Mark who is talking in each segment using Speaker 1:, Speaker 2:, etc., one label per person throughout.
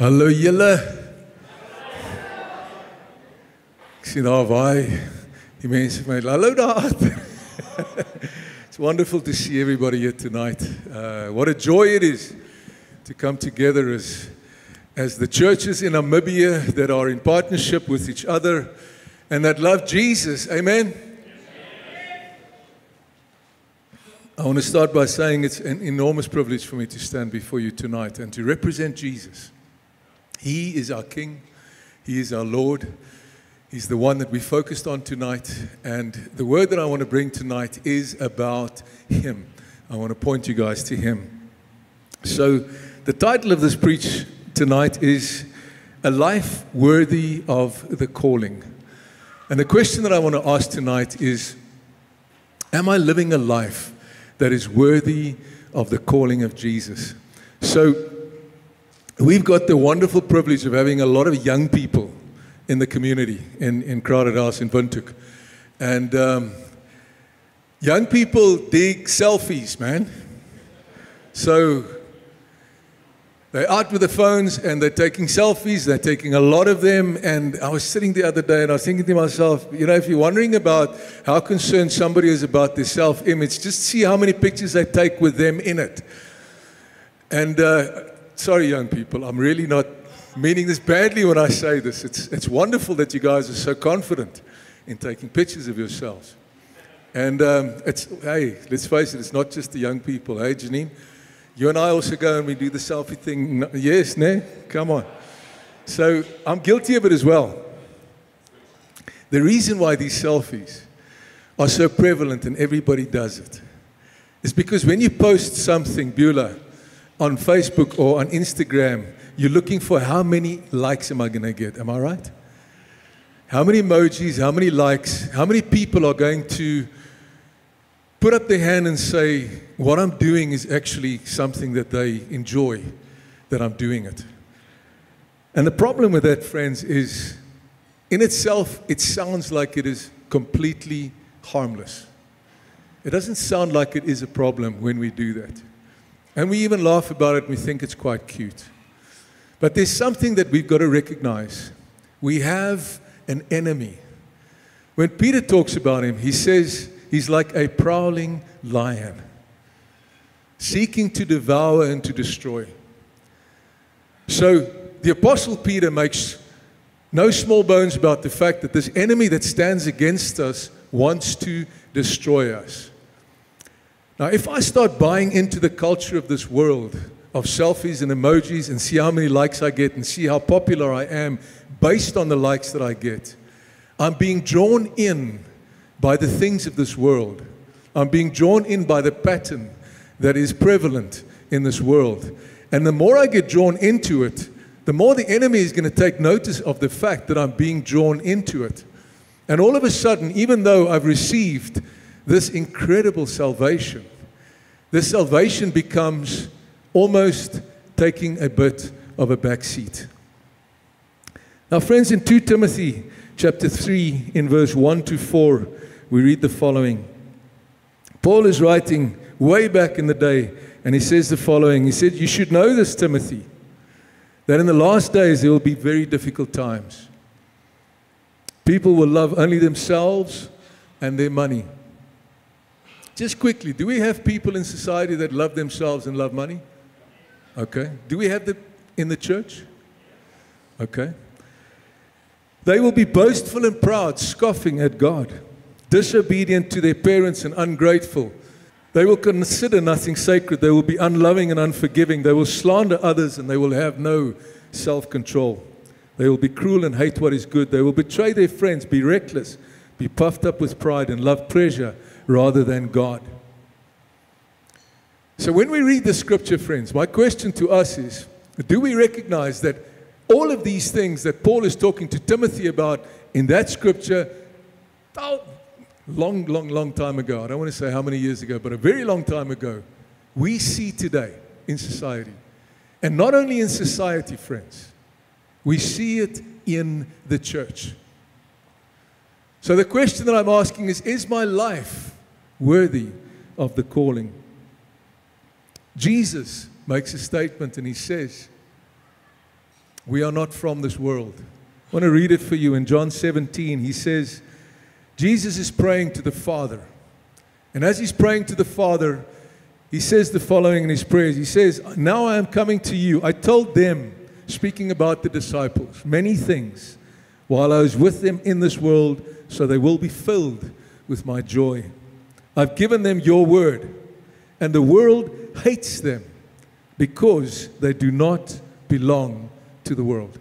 Speaker 1: Hallo julle. Ek sien daar waai die mense vir my. Hallo daar. It's wonderful to see everybody here tonight. What a joy it is to come together as the churches in Namibia that are in partnership with each other and that love Jesus. Amen. I want to start by saying it's an enormous privilege for me to stand before you tonight and to represent Jesus. He is our King. He is our Lord. He's the one that we focused on tonight. And the word that I want to bring tonight is about Him. I want to point you guys to Him. So the title of this preach tonight is A Life Worthy of the Calling. And the question that I want to ask tonight is, am I living a life that is worthy of the calling of Jesus? So we've got the wonderful privilege of having a lot of young people in the community in Crowded House in Windhoek. And young people dig selfies, man. So they're out with the phones and they're taking selfies. They're taking a lot of them. And I was sitting the other day and I was thinking to myself, you know, if you're wondering about how concerned somebody is about their self-image, just see how many pictures they take with them in it. And sorry, young people, I'm really not meaning this badly when I say this. It's wonderful that you guys are so confident in taking pictures of yourselves. And hey, let's face it, it's not just the young people. Hey, Janine? You and I also go and we do the selfie thing. Yes, ne? Come on. So I'm guilty of it as well. The reason why these selfies are so prevalent and everybody does it is because when you post something, Beulah, on Facebook or on Instagram, you're looking for how many likes am I going to get? Am I right? How many emojis, how many likes, how many people are going to put up their hand and say, what I'm doing is actually something that they enjoy, that I'm doing it. And the problem with that, friends, is in itself, it sounds like it is completely harmless. It doesn't sound like it is a problem when we do that. And we even laugh about it and we think it's quite cute. But there's something that we've got to recognize. We have an enemy. When Peter talks about him, he says, he's like a prowling lion, seeking to devour and to destroy. So the Apostle Peter makes no small bones about the fact that this enemy that stands against us wants to destroy us. Now, if I start buying into the culture of this world of selfies and emojis and see how many likes I get and see how popular I am based on the likes that I get, I'm being drawn in by the things of this world. I'm being drawn in by the pattern that is prevalent in this world. And the more I get drawn into it, the more the enemy is going to take notice of the fact that I'm being drawn into it. And all of a sudden, even though I've received this incredible salvation, this salvation becomes almost taking a bit of a back seat. Now, friends, in 2 Timothy chapter 3, in verse 1 to 4, we read the following. Paul is writing way back in the day, and he says the following. He said, you should know this, Timothy, that in the last days there will be very difficult times. People will love only themselves and their money. Just quickly, do we have people in society that love themselves and love money? Okay. Do we have them in the church? Okay. They will be boastful and proud, scoffing at God, disobedient to their parents and ungrateful. They will consider nothing sacred. They will be unloving and unforgiving. They will slander others and they will have no self-control. They will be cruel and hate what is good. They will betray their friends, be reckless, be puffed up with pride and love pleasure rather than God. So when we read the scripture, friends, my question to us is, do we recognize that all of these things that Paul is talking to Timothy about in that scripture, long time ago, I don't want to say how many years ago, but a very long time ago, we see today in society. And not only in society, friends, we see it in the church. So the question that I'm asking is my life worthy of the calling? Jesus makes a statement and he says, We are not from this world. I want to read it for you. In John 17, he says, Jesus is praying to the Father. And as he's praying to the Father, he says the following in his prayers. He says, now I am coming to you. I told them, speaking about the disciples, many things while I was with them in this world, so they will be filled with my joy. I've given them your word, and the world hates them because they do not belong to the world.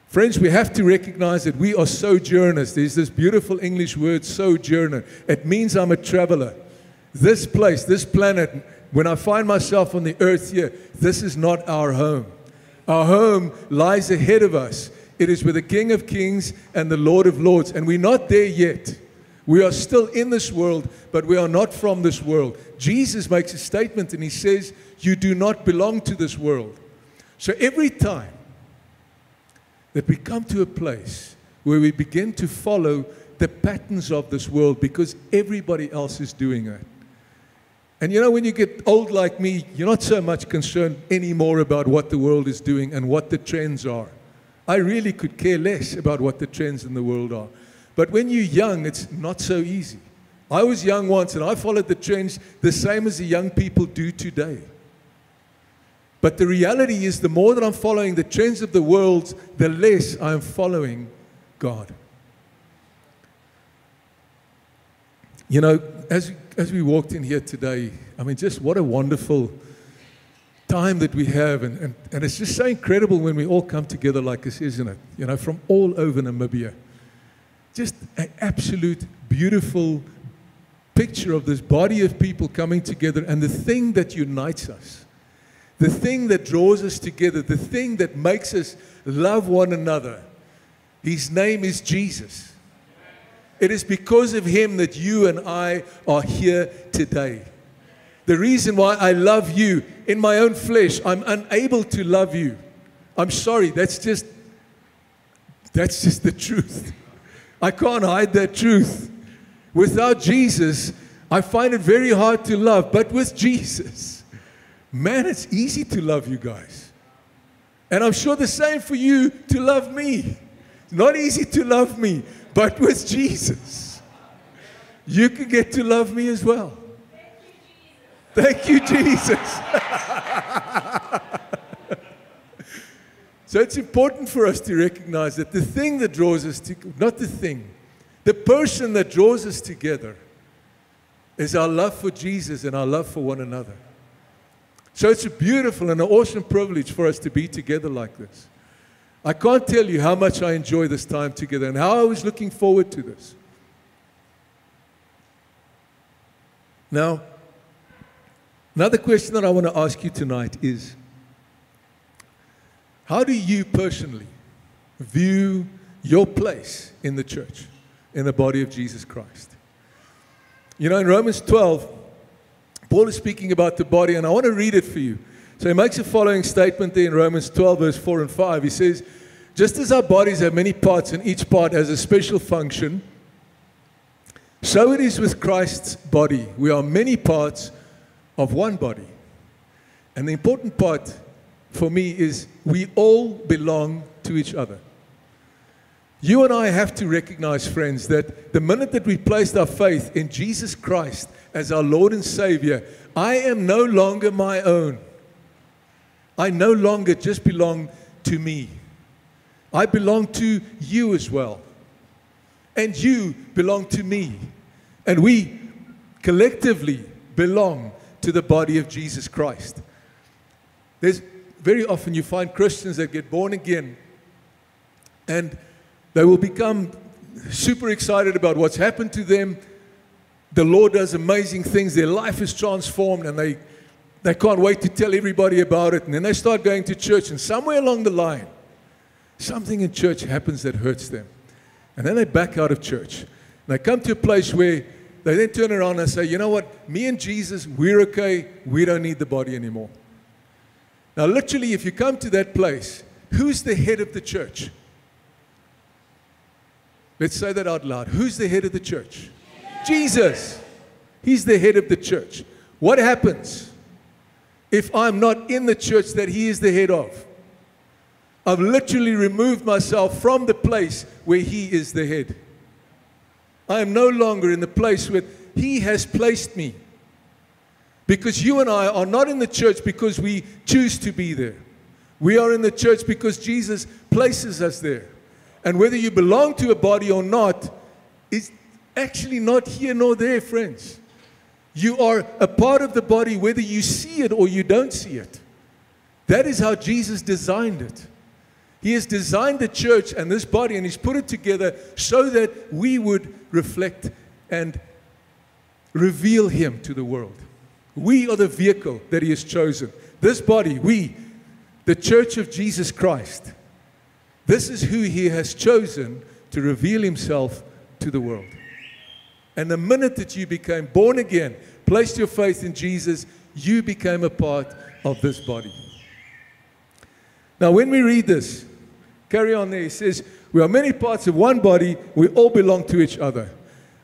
Speaker 1: Friends, we have to recognize that we are sojourners. There's this beautiful English word, sojourner. It means I'm a traveler. This place, this planet, when I find myself on the earth here, this is not our home. Our home lies ahead of us. It is with the King of Kings and the Lord of Lords. And we're not there yet. We are still in this world, but we are not from this world. Jesus makes a statement and he says, you do not belong to this world. So every time that we come to a place where we begin to follow the patterns of this world because everybody else is doing it. And you know, when you get old like me, you're not so much concerned anymore about what the world is doing and what the trends are. I really could care less about what the trends in the world are. But when you're young, it's not so easy. I was young once and I followed the trends the same as the young people do today. But the reality is, the more that I'm following the trends of the world, the less I'm following God. You know, as we walked in here today, I mean, just what a wonderful time that we have. And it's just so incredible when we all come together like this, isn't it? You know, from all over Namibia. Just an absolute beautiful picture of this body of people coming together. And the thing that unites us, the thing that draws us together, the thing that makes us love one another, his name is Jesus. It is because of him that you and I are here today. The reason why I love you in my own flesh, I'm unable to love you. I'm sorry, that's just the truth. I can't hide that truth. Without Jesus, I find it very hard to love. But with Jesus, man, it's easy to love you guys. And I'm sure the same for you to love me. It's not easy to love me, but with Jesus, you can get to love me as well. Thank you, Jesus. So it's important for us to recognize that the thing that draws us together, not the thing, the person that draws us together is our love for Jesus and our love for one another. So it's a beautiful and an awesome privilege for us to be together like this. I can't tell you how much I enjoy this time together and how I was looking forward to this. Now, another question that I want to ask you tonight is, how do you personally view your place in the church, in the body of Jesus Christ? You know, in Romans 12, Paul is speaking about the body, and I want to read it for you. So he makes the following statement there in Romans 12, verse 4 and 5. He says, just as our bodies have many parts and each part has a special function, so it is with Christ's body. We are many parts of one body. And the important part for me is we all belong to each other. You and I have to recognize, friends, that the minute that we placed our faith in Jesus Christ as our Lord and Savior, I am no longer my own. I no longer just belong to me. I belong to you as well. And you belong to me. And we collectively belong to the body of Jesus Christ. Very often you find Christians that get born again and they will become super excited about what's happened to them. The Lord does amazing things. Their life is transformed and they can't wait to tell everybody about it. And then they start going to church, and somewhere along the line, something in church happens that hurts them. And then they back out of church. And they come to a place where they then turn around and say, you know what, me and Jesus, we're okay. We don't need the body anymore. Now, literally, if you come to that place, who's the head of the church? Let's say that out loud. Who's the head of the church? Jesus. He's the head of the church. What happens if I'm not in the church that he is the head of? I've literally removed myself from the place where He is the head. I am no longer in the place where He has placed me. Because you and I are not in the church because we choose to be there. We are in the church because Jesus places us there. And whether you belong to a body or not is actually not here nor there, friends. You are a part of the body whether you see it or you don't see it. That is how Jesus designed it. He has designed the church and this body, and He's put it together so that we would reflect and reveal Him to the world. We are the vehicle that He has chosen. This body, we, the church of Jesus Christ, this is who He has chosen to reveal Himself to the world. And the minute that you became born again, placed your faith in Jesus, you became a part of this body. Now, when we read this, carry on there, He says, we are many parts of one body, we all belong to each other.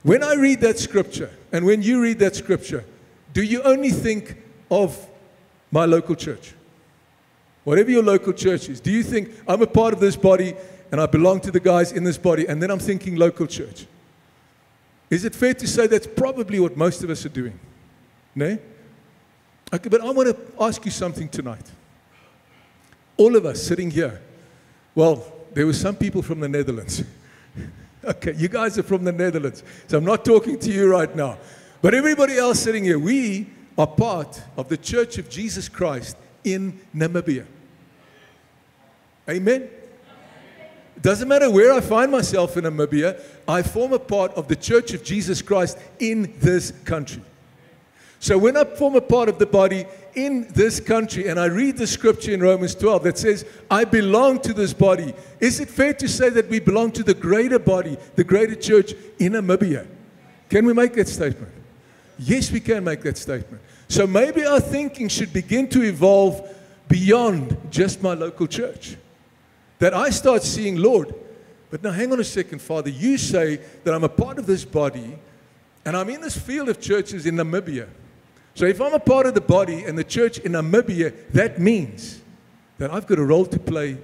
Speaker 1: When I read that scripture, and when you read that scripture, do you only think of my local church? Whatever your local church is, do you think I'm a part of this body and I belong to the guys in this body, and then I'm thinking local church? Is it fair to say that's probably what most of us are doing? No? Okay, but I want to ask you something tonight. All of us sitting here, well, there were some people from the Netherlands. Okay, you guys are from the Netherlands, so I'm not talking to you right now. But everybody else sitting here, we are part of the Church of Jesus Christ in Namibia. Amen? It doesn't matter where I find myself in Namibia, I form a part of the Church of Jesus Christ in this country. So when I form a part of the body in this country and I read the scripture in Romans 12 that says, I belong to this body, is it fair to say that we belong to the greater body, the greater church in Namibia? Can we make that statement? Yes, we can make that statement. So maybe our thinking should begin to evolve beyond just my local church. That I start seeing, Lord, but now hang on a second, Father, you say that I'm a part of this body and I'm in this field of churches in Namibia. So if I'm a part of the body and the church in Namibia, that means that I've got a role to play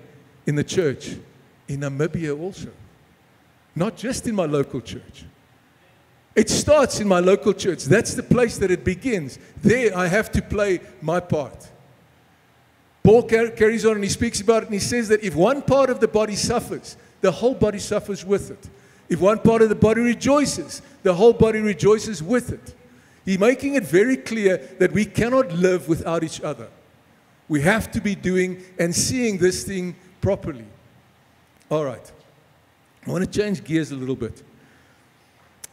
Speaker 1: in the church in Namibia also. Not just in my local church. It starts in my local church. That's the place that it begins. There I have to play my part. Paul carries on and he speaks about it and he says that if one part of the body suffers, the whole body suffers with it. If one part of the body rejoices, the whole body rejoices with it. He's making it very clear that we cannot live without each other. We have to be doing and seeing this thing properly. All right. I want to change gears a little bit.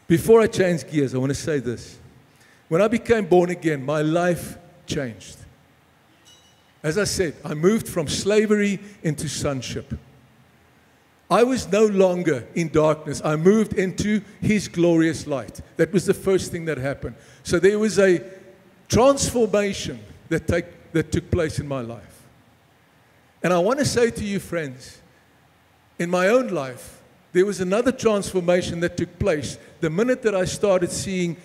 Speaker 1: Before I change gears, I want to say this. When I became born again, my life changed. As I said, I moved from slavery into sonship. I was no longer in darkness. I moved into His glorious light. That was the first thing that happened. So there was a transformation that took place in my life. And I want to say to you, friends, in my own life, there was another transformation that took place the minute that I started seeing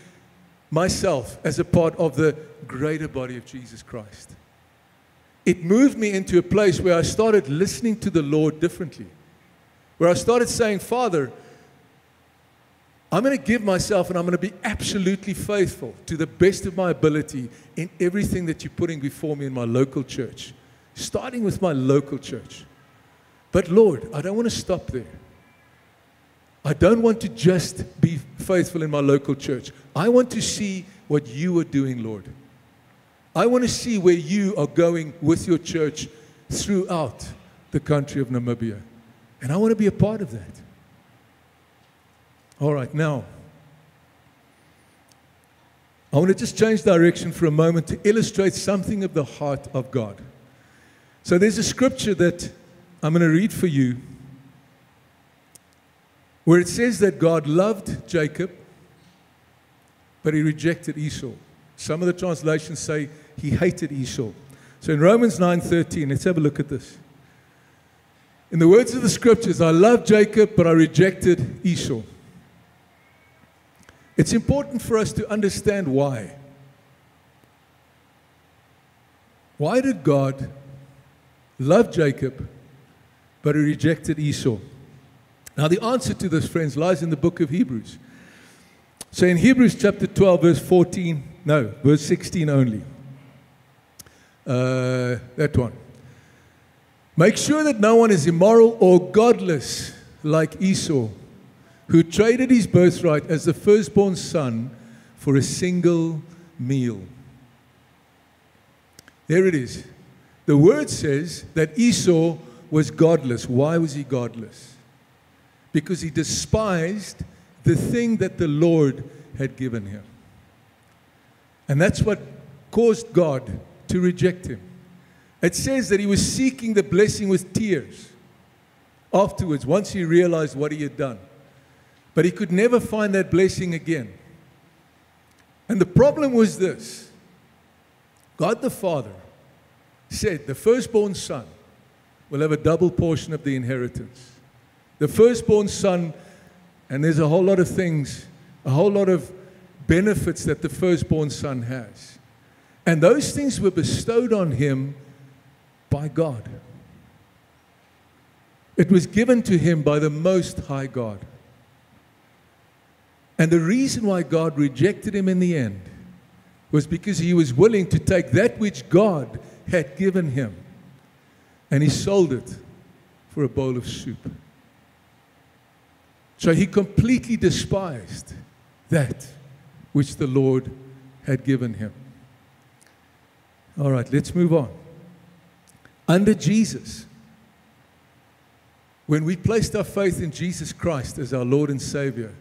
Speaker 1: myself as a part of the greater body of Jesus Christ. It moved me into a place where I started listening to the Lord differently. Where I started saying, Father, I'm going to give myself and I'm going to be absolutely faithful to the best of my ability in everything that you're putting before me in my local church. Starting with my local church. But Lord, I don't want to stop there. I don't want to just be faithful in my local church. I want to see what you are doing, Lord. I want to see where you are going with your church throughout the country of Namibia. And I want to be a part of that. All right, now, I want to just change direction for a moment to illustrate something of the heart of God. So there's a scripture that I'm going to read for you where it says that God loved Jacob, but He rejected Esau. Some of the translations say He hated Esau. So in Romans 9:13, let's have a look at this. In the words of the scriptures, I loved Jacob, but I rejected Esau. It's important for us to understand why. Why did God love Jacob, but he rejected Esau. Now the answer to this, friends, lies in the book of Hebrews. So in Hebrews chapter 12, verse 16 only. That one. Make sure that no one is immoral or godless like Esau, who traded his birthright as the firstborn son for a single meal. There it is. The word says that Esau was godless. Why was he godless? Because he despised the thing that the Lord had given him. And that's what caused God to reject him. It says that he was seeking the blessing with tears afterwards, once he realized what he had done. But he could never find that blessing again. And the problem was this. God the Father said the firstborn son will have a double portion of the inheritance. The firstborn son, and there's a whole lot of things, a whole lot of benefits that the firstborn son has. And those things were bestowed on him by God. It was given to him by the Most High God. And the reason why God rejected him in the end was because he was willing to take that which God had given him and he sold it for a bowl of soup. So he completely despised that which the Lord had given him. All right, let's move on. Under Jesus, when we placed our faith in Jesus Christ as our Lord and Savior,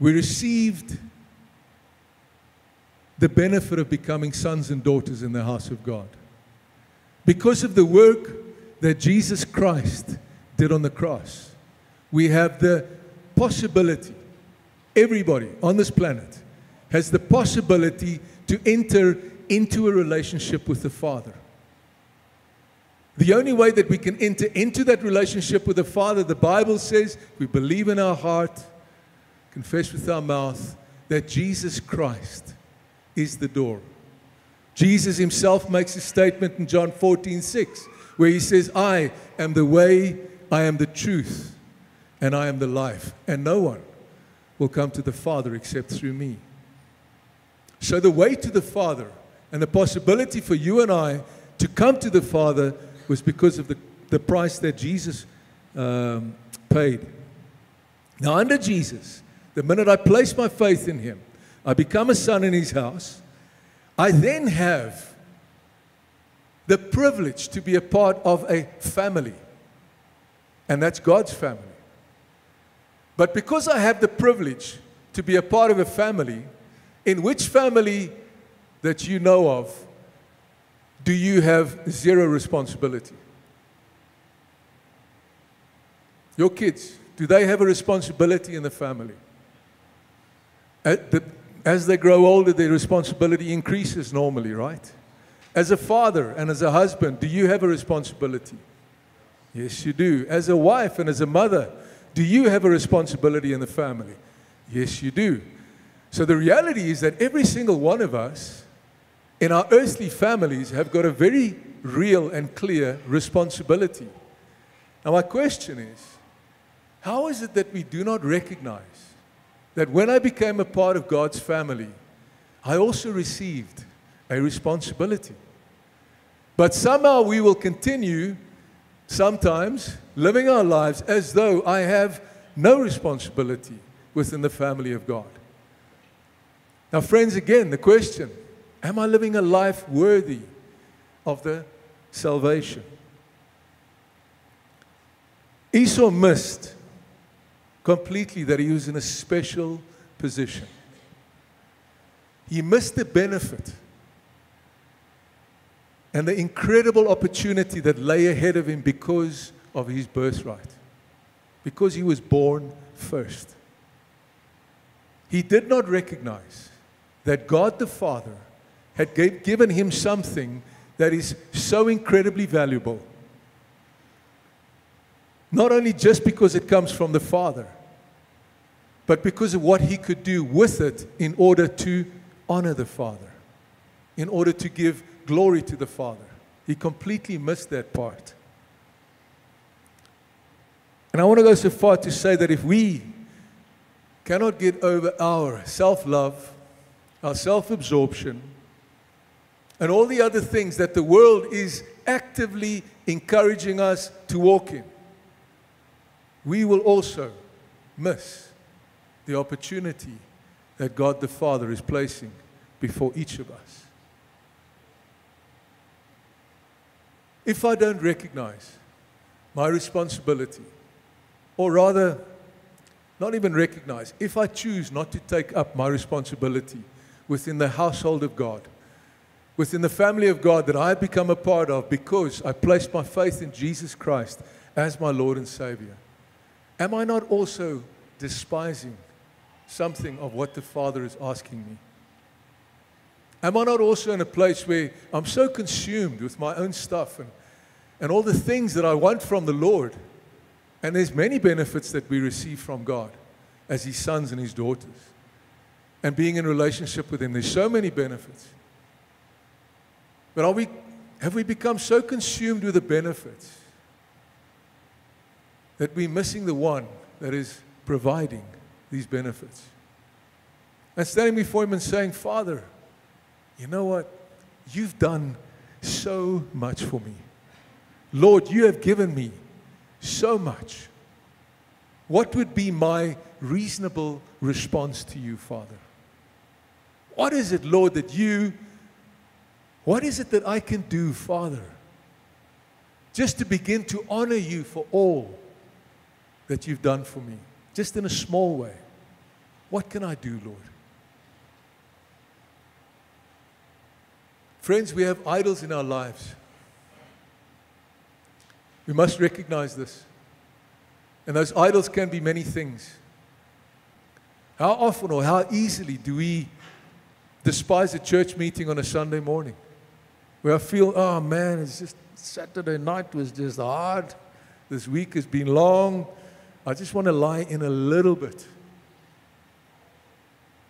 Speaker 1: we received the benefit of becoming sons and daughters in the house of God. Because of the work that Jesus Christ did on the cross, we have the possibility, everybody on this planet has the possibility to enter into a relationship with the Father. The only way that we can enter into that relationship with the Father, the Bible says, we believe in our heart, confess with our mouth that Jesus Christ is the door. Jesus himself makes a statement in John 14:6, where he says, I am the way, I am the truth, and I am the life, and no one will come to the Father except through me. So the way to the Father and the possibility for you and I to come to the Father was because of the price that Jesus paid. Now under Jesus, the minute I place my faith in him, I become a son in his house, I then have the privilege to be a part of a family. And that's God's family. But because I have the privilege to be a part of a family, in which family that you know of do you have zero responsibility? Your kids, do they have a responsibility in the family? As they grow older, their responsibility increases normally, right? As a father and as a husband, do you have a responsibility? Yes, you do. As a wife and as a mother, do you have a responsibility in the family? Yes, you do. So the reality is that every single one of us in our earthly families have got a very real and clear responsibility. Now my question is, how is it that we do not recognize that when I became a part of God's family, I also received a responsibility? But somehow we will continue, sometimes, living our lives as though I have no responsibility within the family of God. Now, friends, again, the question, am I living a life worthy of the salvation? Esau missed completely that he was in a special position. He missed the benefit and the incredible opportunity that lay ahead of him because of his birthright, because he was born first. He did not recognize that God the Father had given him something that is so incredibly valuable. Not only just because it comes from the Father, but because of what he could do with it in order to honor the Father, in order to give glory to the Father. He completely missed that part. And I want to go so far to say that if we cannot get over our self-love, our self-absorption, and all the other things that the world is actively encouraging us to walk in, we will also miss the opportunity that God the Father is placing before each of us. If I don't recognize my responsibility, or rather, not even recognize, if I choose not to take up my responsibility within the household of God, within the family of God that I have become a part of because I placed my faith in Jesus Christ as my Lord and Savior, am I not also despising something of what the Father is asking me? Am I not also in a place where I'm so consumed with my own stuff and all the things that I want from the Lord? And there's many benefits that we receive from God as His sons and His daughters. And being in relationship with Him, there's so many benefits. But have we become so consumed with the benefits that we're missing the one that is providing these benefits? And standing before Him and saying, Father, you know what? You've done so much for me. Lord, you have given me so much. What would be my reasonable response to you, Father? What is it, Lord, what is it that I can do, Father, just to begin to honor you for all that you've done for me, just in a small way? What can I do, Lord? Friends, we have idols in our lives. We must recognize this. And those idols can be many things. How often or how easily do we despise a church meeting on a Sunday morning? Where I feel, oh man, it's just Saturday night was just hard. This week has been long. I just want to lie in a little bit.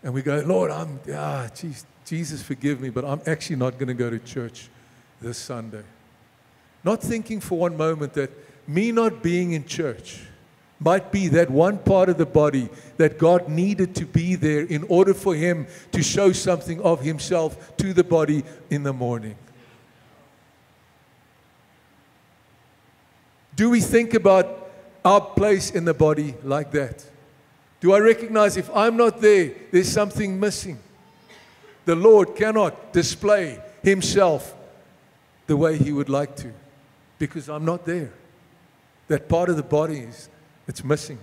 Speaker 1: And we go, Lord, Jesus forgive me, but I'm actually not going to go to church this Sunday. Not thinking for one moment that me not being in church might be that one part of the body that God needed to be there in order for Him to show something of Himself to the body in the morning. Do we think about our place in the body like that? Do I recognize if I'm not there, there's something missing? The Lord cannot display Himself the way He would like to because I'm not there. That part of the body it's missing.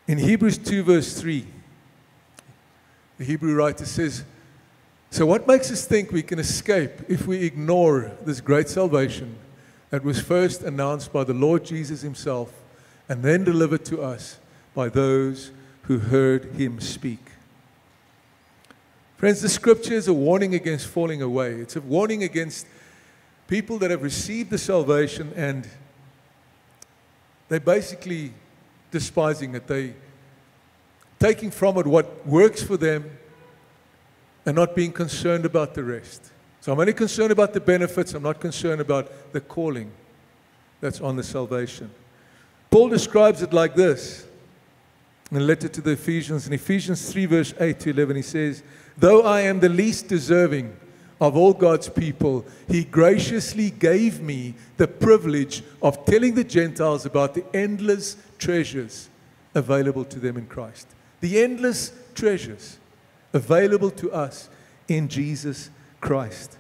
Speaker 1: In Hebrews 2 verse 3, the Hebrew writer says, so what makes us think we can escape if we ignore this great salvation that was first announced by the Lord Jesus Himself and then delivered to us by those who heard Him speak? Friends, the Scripture is a warning against falling away. It's a warning against people that have received the salvation and they're basically despising it. They taking from it what works for them and not being concerned about the rest. So I'm only concerned about the benefits. I'm not concerned about the calling that's on the salvation. Paul describes it like this in a letter to the Ephesians. In Ephesians 3 verse 8 to 11 he says, though I am the least deserving of all God's people, He graciously gave me the privilege of telling the Gentiles about the endless treasures available to them in Christ. The endless treasures available to us in Jesus Christ.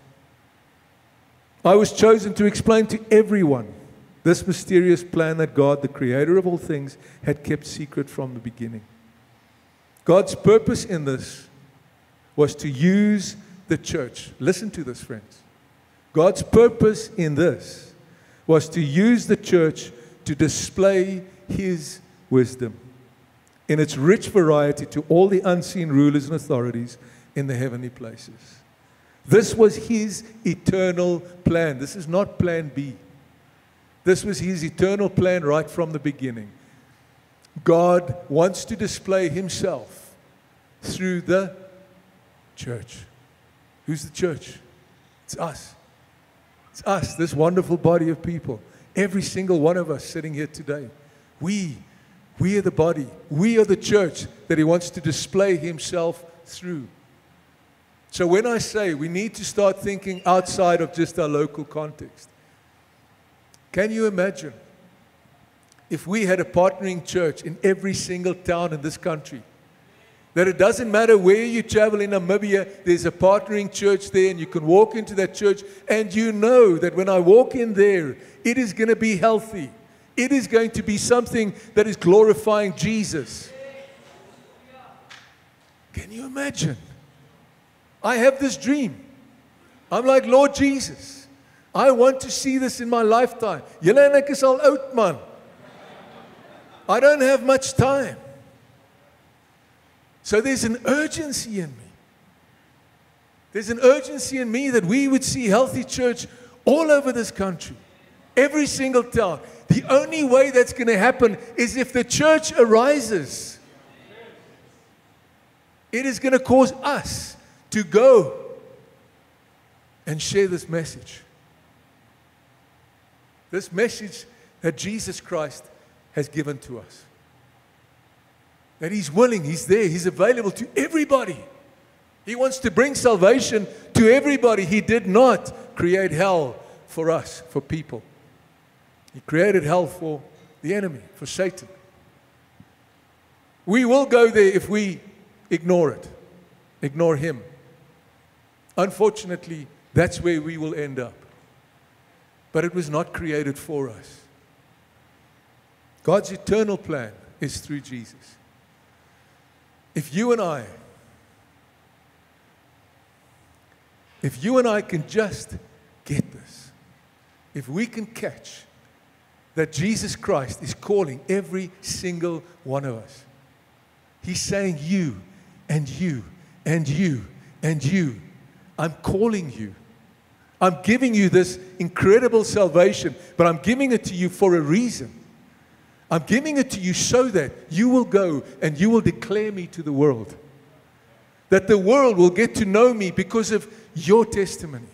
Speaker 1: I was chosen to explain to everyone this mysterious plan that God, the Creator of all things, had kept secret from the beginning. God's purpose in this was to use the church. Listen to this, friends. God's purpose in this was to use the church to display His wisdom in its rich variety to all the unseen rulers and authorities in the heavenly places. This was His eternal plan. This is not plan B. This was His eternal plan right from the beginning. God wants to display Himself through the church. Who's the church? It's us. It's us, this wonderful body of people. Every single one of us sitting here today. We are the body. We are the church that He wants to display Himself through. So when I say we need to start thinking outside of just our local context, can you imagine if we had a partnering church in every single town in this country? That it doesn't matter where you travel in Namibia, there's a partnering church there, and you can walk into that church and you know that when I walk in there, it is going to be healthy. It is going to be something that is glorifying Jesus. Can you imagine? I have this dream. I'm like, Lord Jesus, I want to see this in my lifetime. Julle en ek is al oud, man. I don't have much time. So there's an urgency in me. There's an urgency in me that we would see healthy church all over this country. Every single town. The only way that's going to happen is if the church arises. It is going to cause us to go and share this message. This message that Jesus Christ has given to us. That He's willing, He's there, He's available to everybody. He wants to bring salvation to everybody. He did not create hell for us, for people. He created hell for the enemy, for Satan. We will go there if we ignore it, ignore Him. Unfortunately, that's where we will end up. But it was not created for us. God's eternal plan is through Jesus. If you and I can just get this, if we can catch that Jesus Christ is calling every single one of us. He's saying you and you and you and you. I'm calling you. I'm giving you this incredible salvation, but I'm giving it to you for a reason. I'm giving it to you so that you will go and you will declare me to the world. That the world will get to know me because of your testimony.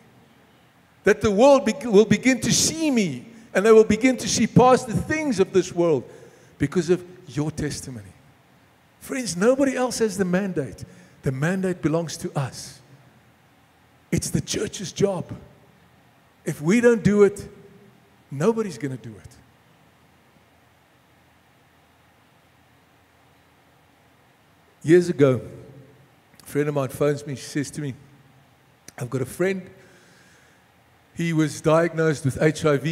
Speaker 1: That the world will begin to see me and they will begin to see past the things of this world because of your testimony. Friends, nobody else has the mandate. The mandate belongs to us. It's the church's job. If we don't do it, nobody's going to do it. Years ago, a friend of mine phones me. She says to me, I've got a friend. He was diagnosed with HIV,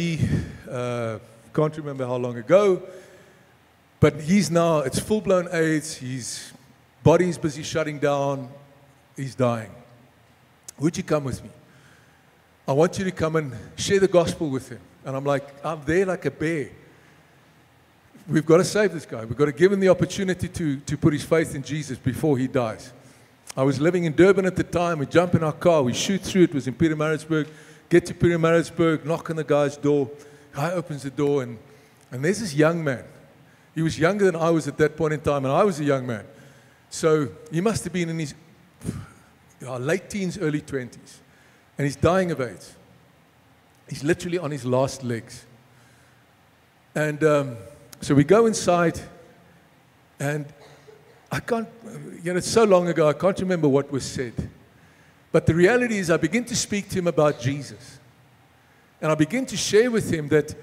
Speaker 1: can't remember how long ago, but it's full-blown AIDS. His body's busy shutting down. He's dying. Would you come with me? I want you to come and share the gospel with him. And I'm like, I'm there like a bear. We've got to save this guy. We've got to give him the opportunity to put his faith in Jesus before he dies. I was living in Durban at the time. We jump in our car. We shoot through. It was in Pietermaritzburg. Get to Pietermaritzburg, knock on the guy's door. Guy opens the door, and there's this young man. He was younger than I was at that point in time, and I was a young man. So he must have been in his late teens, early 20s. And he's dying of AIDS. He's literally on his last legs. And so we go inside, and I can't, it's so long ago, I can't remember what was said. But the reality is I begin to speak to him about Jesus. And I begin to share with him that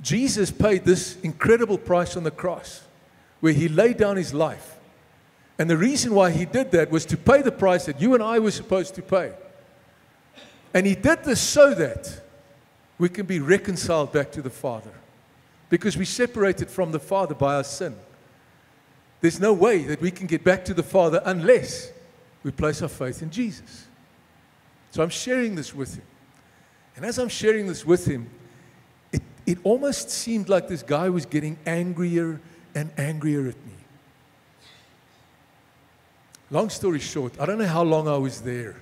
Speaker 1: Jesus paid this incredible price on the cross where He laid down His life. And the reason why He did that was to pay the price that you and I were supposed to pay. And He did this so that we can be reconciled back to the Father. Because we separated from the Father by our sin. There's no way that we can get back to the Father unless we place our faith in Jesus. So I'm sharing this with him. And as I'm sharing this with him, it almost seemed like this guy was getting angrier and angrier at me. Long story short, I don't know how long I was there.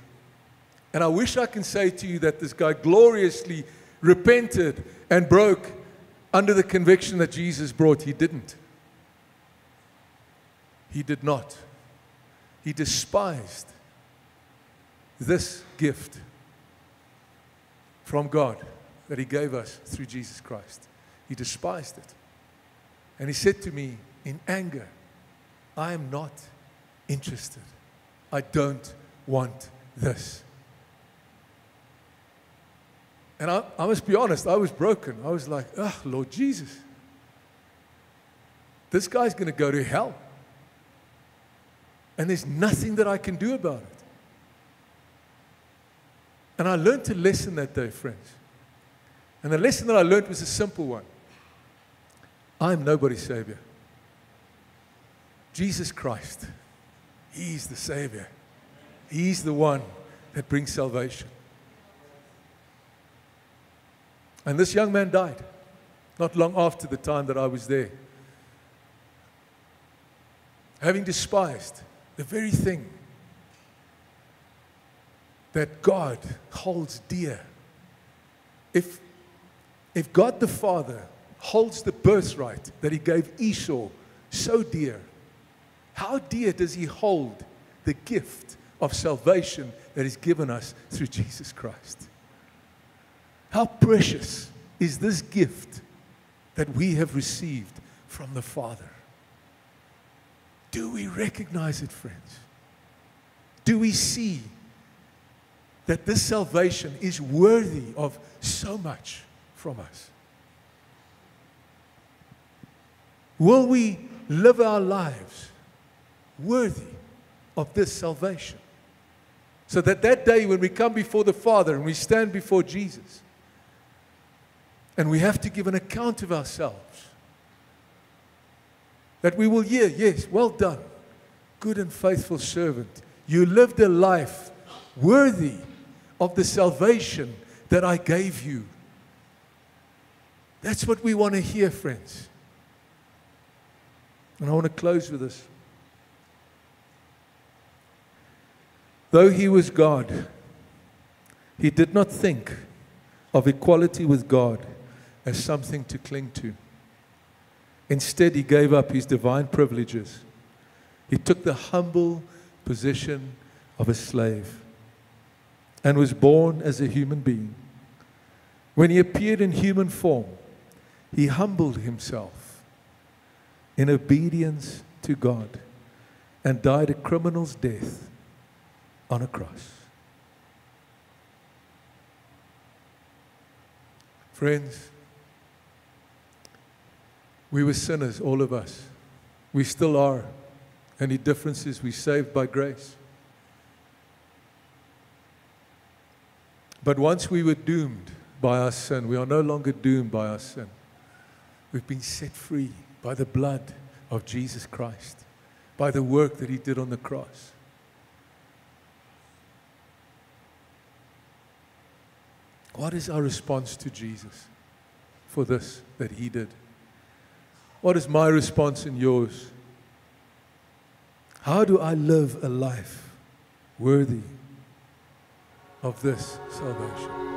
Speaker 1: And I wish I can say to you that this guy gloriously repented and broke under the conviction that Jesus brought. He didn't. He did not. He despised this gift from God that He gave us through Jesus Christ. He despised it. And He said to me in anger, I am not interested. I don't want this. And I must be honest, I was broken. I was like, oh, Lord Jesus, this guy's going to go to hell. And there's nothing that I can do about it. And I learned a lesson that day, friends. And the lesson that I learned was a simple one. I'm nobody's Savior. Jesus Christ, He's the Savior. He's the one that brings salvation. And this young man died not long after the time that I was there, having despised the very thing that God holds dear. If God the Father holds the birthright that He gave Esau so dear, how dear does He hold the gift of salvation that is given us through Jesus Christ? How precious is this gift that we have received from the Father? Do we recognize it, friends? Do we see that this salvation is worthy of so much from us? Will we live our lives worthy of this salvation? So that day when we come before the Father and we stand before Jesus and we have to give an account of ourselves, that we will hear, yes, well done, good and faithful servant. You lived a life worthy of the salvation that I gave you. That's what we want to hear, friends. And I want to close with this. Though He was God, He did not think of equality with God as something to cling to. Instead, He gave up His divine privileges. He took the humble position of a slave and was born as a human being. When He appeared in human form, He humbled Himself in obedience to God and died a criminal's death on a cross. Friends, we were sinners, all of us. We still are. Any difference is we're saved by grace. But once we were doomed by our sin, we are no longer doomed by our sin. We've been set free by the blood of Jesus Christ, by the work that He did on the cross. What is our response to Jesus for this that He did? What is my response and yours? How do I live a life worthy of this salvation?